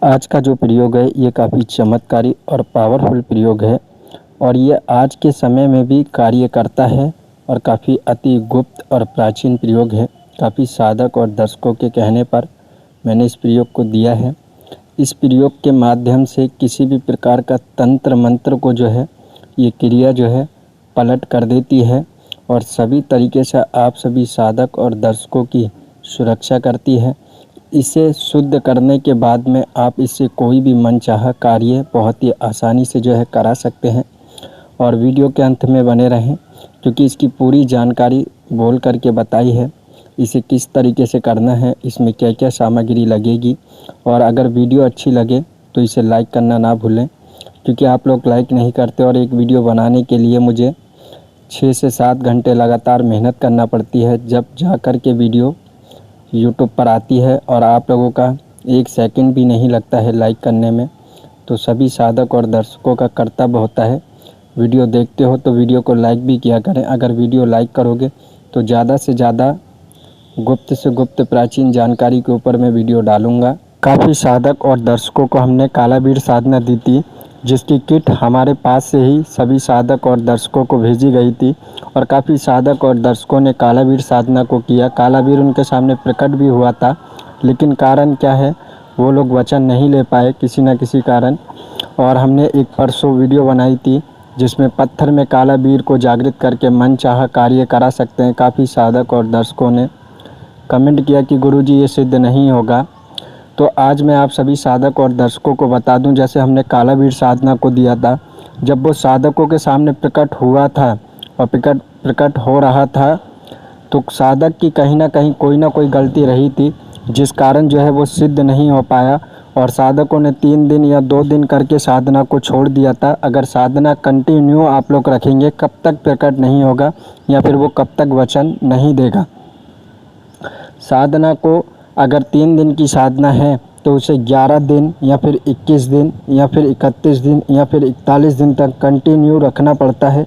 आज का जो प्रयोग है ये काफ़ी चमत्कारी और पावरफुल प्रयोग है और ये आज के समय में भी कार्य करता है और काफ़ी अति गुप्त और प्राचीन प्रयोग है। काफ़ी साधक और दर्शकों के कहने पर मैंने इस प्रयोग को दिया है। इस प्रयोग के माध्यम से किसी भी प्रकार का तंत्र मंत्र को जो है ये क्रिया जो है पलट कर देती है और सभी तरीके से आप सभी साधक और दर्शकों की सुरक्षा करती है। इसे शुद्ध करने के बाद में आप इससे कोई भी मनचाहा कार्य बहुत ही आसानी से जो है करा सकते हैं। और वीडियो के अंत में बने रहें क्योंकि इसकी पूरी जानकारी बोल करके बताई है। इसे किस तरीके से करना है, इसमें क्या क्या सामग्री लगेगी, और अगर वीडियो अच्छी लगे तो इसे लाइक करना ना भूलें क्योंकि आप लोग लाइक नहीं करते और एक वीडियो बनाने के लिए मुझे 6 से 7 घंटे लगातार मेहनत करना पड़ती है जब जा कर के वीडियो यूट्यूब पर आती है और आप लोगों का 1 सेकंड भी नहीं लगता है लाइक करने में। तो सभी साधक और दर्शकों का कर्तव्य होता है, वीडियो देखते हो तो वीडियो को लाइक भी किया करें। अगर वीडियो लाइक करोगे तो ज़्यादा से ज़्यादा गुप्त से गुप्त प्राचीन जानकारी के ऊपर मैं वीडियो डालूँगा। काफ़ी साधक और दर्शकों को हमने कालाबीर साधना दी थी जिसकी किट हमारे पास से ही सभी साधक और दर्शकों को भेजी गई थी और काफ़ी साधक और दर्शकों ने कालाबीर साधना को किया। कालाबीर उनके सामने प्रकट भी हुआ था, लेकिन कारण क्या है वो लोग वचन नहीं ले पाए किसी न किसी कारण। और हमने एक परसों वीडियो बनाई थी जिसमें पत्थर में कालाबीर को जागृत करके मनचाहा कार्य करा सकते हैं। काफ़ी साधक और दर्शकों ने कमेंट किया कि गुरुजी ये सिद्ध नहीं होगा। तो आज मैं आप सभी साधक और दर्शकों को बता दूं, जैसे हमने कालाबीर साधना को दिया था, जब वो साधकों के सामने प्रकट हुआ था और प्रकट हो रहा था तो साधक की कहीं ना कोई गलती रही थी जिस कारण जो है वो सिद्ध नहीं हो पाया और साधकों ने 3 दिन या 2 दिन करके साधना को छोड़ दिया था। अगर साधना कंटिन्यू आप लोग रखेंगे कब तक प्रकट नहीं होगा या फिर वो कब तक वचन नहीं देगा। साधना को अगर 3 दिन की साधना है तो उसे 11 दिन या फिर 21 दिन या फिर 31 दिन या फिर 41 दिन तक कंटिन्यू रखना पड़ता है।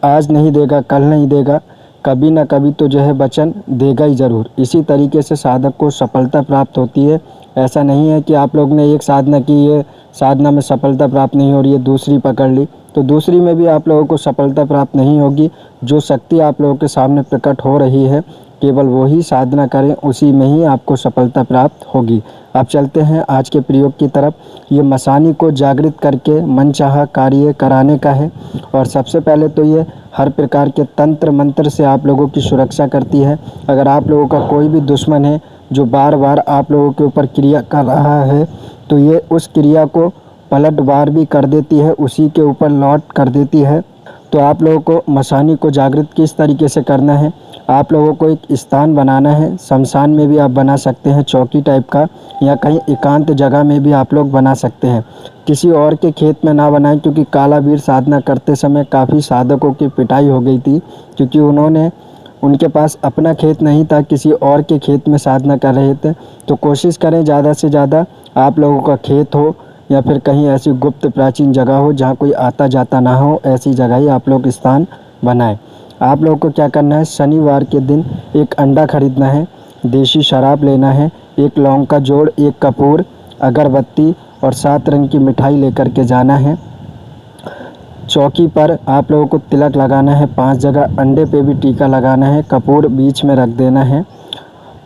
आज नहीं देगा, कल नहीं देगा, कभी ना कभी तो जो है वचन देगा ही ज़रूर। इसी तरीके से साधक को सफलता प्राप्त होती है। ऐसा नहीं है कि आप लोग ने एक साधना की, ये साधना में सफलता प्राप्त नहीं हो रही है, दूसरी पकड़ ली तो दूसरी में भी आप लोगों को सफलता प्राप्त नहीं होगी। जो शक्ति आप लोगों के सामने प्रकट हो रही है केवल वही साधना करें, उसी में ही आपको सफलता प्राप्त होगी। अब चलते हैं आज के प्रयोग की तरफ। ये मसानी को जागृत करके मनचाहा कार्य कराने का है और सबसे पहले तो ये हर प्रकार के तंत्र मंत्र से आप लोगों की सुरक्षा करती है। अगर आप लोगों का कोई भी दुश्मन है जो बार बार आप लोगों के ऊपर क्रिया कर रहा है तो ये उस क्रिया को पलटवार भी कर देती है, उसी के ऊपर लौट कर देती है। तो आप लोगों को मसानी को जागृत किस तरीके से करना है, आप लोगों को एक स्थान बनाना है। शमशान में भी आप बना सकते हैं, चौकी टाइप का, या कहीं एकांत जगह में भी आप लोग बना सकते हैं। किसी और के खेत में ना बनाएं क्योंकि कालाबीर साधना करते समय काफ़ी साधकों की पिटाई हो गई थी क्योंकि उनके पास अपना खेत नहीं था, किसी और के खेत में साधना कर रहे थे। तो कोशिश करें ज़्यादा से ज़्यादा आप लोगों का खेत हो या फिर कहीं ऐसी गुप्त प्राचीन जगह हो जहाँ कोई आता जाता ना हो, ऐसी जगह ही आप लोग स्थान बनाएं। आप लोगों को क्या करना है, शनिवार के दिन एक अंडा खरीदना है, देसी शराब लेना है, एक लौंग का जोड़, एक कपूर, अगरबत्ती और 7 रंग की मिठाई लेकर के जाना है। चौकी पर आप लोगों को तिलक लगाना है, 5 जगह अंडे पे भी टीका लगाना है, कपूर बीच में रख देना है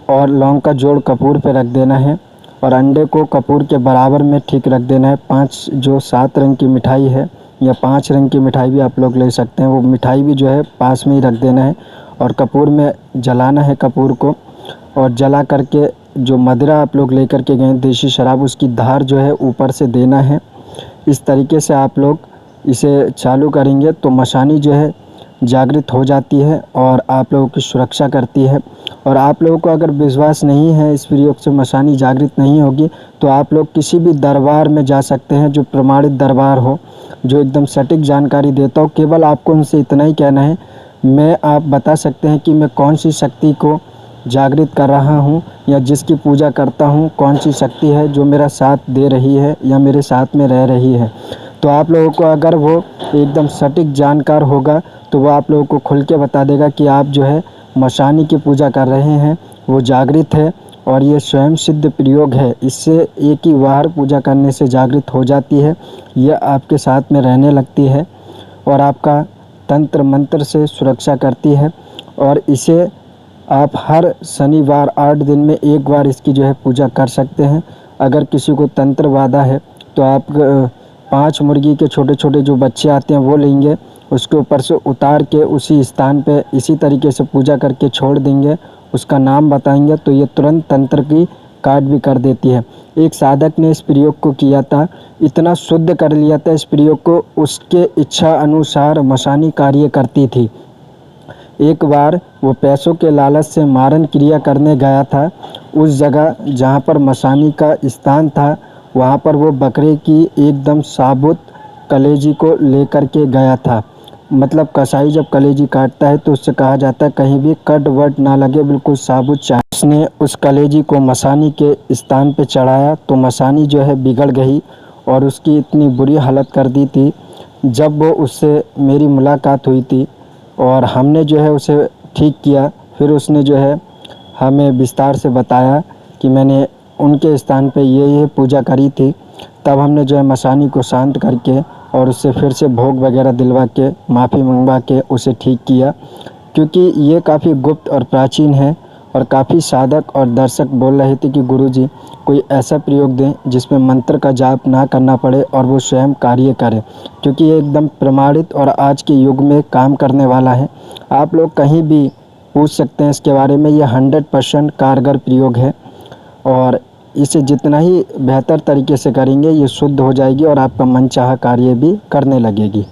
और लौंग का जोड़ कपूर पे रख देना है और अंडे को कपूर के बराबर में ठीक रख देना है। 5 जो 7 रंग की मिठाई है या 5 रंग की मिठाई भी आप लोग ले सकते हैं, वो मिठाई भी जो है पास में ही रख देना है और कपूर में जलाना है कपूर को। और जला करके जो मदिरा आप लोग लेकर के गए देसी शराब, उसकी धार जो है ऊपर से देना है। इस तरीके से आप लोग इसे चालू करेंगे तो मशानी जो है जागृत हो जाती है और आप लोगों की सुरक्षा करती है। और आप लोगों को अगर विश्वास नहीं है इस प्रयोग से मशानी जागृत नहीं होगी तो आप लोग किसी भी दरबार में जा सकते हैं जो प्रमाणित दरबार हो, जो एकदम सटीक जानकारी देता हो। केवल आपको उनसे इतना ही कहना है, आप बता सकते हैं कि मैं कौन सी शक्ति को जागृत कर रहा हूँ या जिसकी पूजा करता हूँ, कौन सी शक्ति है जो मेरा साथ दे रही है या मेरे साथ में रह रही है। तो आप लोगों को अगर वो एकदम सटीक जानकार होगा तो वो आप लोगों को खुल के बता देगा कि आप जो है मशानी की पूजा कर रहे हैं, वो जागृत है और ये स्वयं सिद्ध प्रयोग है। इससे एक ही बार पूजा करने से जागृत हो जाती है, यह आपके साथ में रहने लगती है और आपका तंत्र मंत्र से सुरक्षा करती है। और इसे आप हर शनिवार 8 दिन में एक बार इसकी जो है पूजा कर सकते हैं। अगर किसी को तंत्र बाधा है तो आप 5 मुर्गी के छोटे छोटे जो बच्चे आते हैं वो लेंगे, उसके ऊपर से उतार के उसी स्थान पे इसी तरीके से पूजा करके छोड़ देंगे, उसका नाम बताएंगे तो ये तुरंत तंत्र की काट भी कर देती है। एक साधक ने इस प्रयोग को किया था, इतना शुद्ध कर लिया था इस प्रयोग को, उसके इच्छा अनुसार मशानी कार्य करती थी। एक बार वो पैसों के लालच से मारण क्रिया करने गया था। उस जगह जहाँ पर मशानी का स्थान था वहाँ पर वो बकरे की एकदम साबुत कलेजी को लेकर के गया था। मतलब कसाई जब कलेजी काटता है तो उससे कहा जाता है कहीं भी कट वट ना लगे, बिल्कुल साबुत चाहिए। उसने उस कलेजी को मशानी के स्थान पे चढ़ाया तो मशानी जो है बिगड़ गई और उसकी इतनी बुरी हालत कर दी थी। जब वो उससे मेरी मुलाकात हुई थी और हमने जो है उसे ठीक किया, फिर उसने जो है हमें विस्तार से बताया कि मैंने उनके स्थान पे ये पूजा करी थी। तब हमने जो है मशानी को शांत करके और उससे फिर से भोग वगैरह दिलवा के माफ़ी मंगवा के उसे ठीक किया, क्योंकि ये काफ़ी गुप्त और प्राचीन है। और काफ़ी साधक और दर्शक बोल रहे थे कि गुरुजी कोई ऐसा प्रयोग दें जिसमें मंत्र का जाप ना करना पड़े और वो स्वयं कार्य करे, क्योंकि ये एकदम प्रमाणित और आज के युग में काम करने वाला है। आप लोग कहीं भी पूछ सकते हैं इसके बारे में, ये 100% कारगर प्रयोग है और इसे जितना ही बेहतर तरीके से करेंगे ये शुद्ध हो जाएगी और आपका मनचाहा कार्य भी करने लगेगी।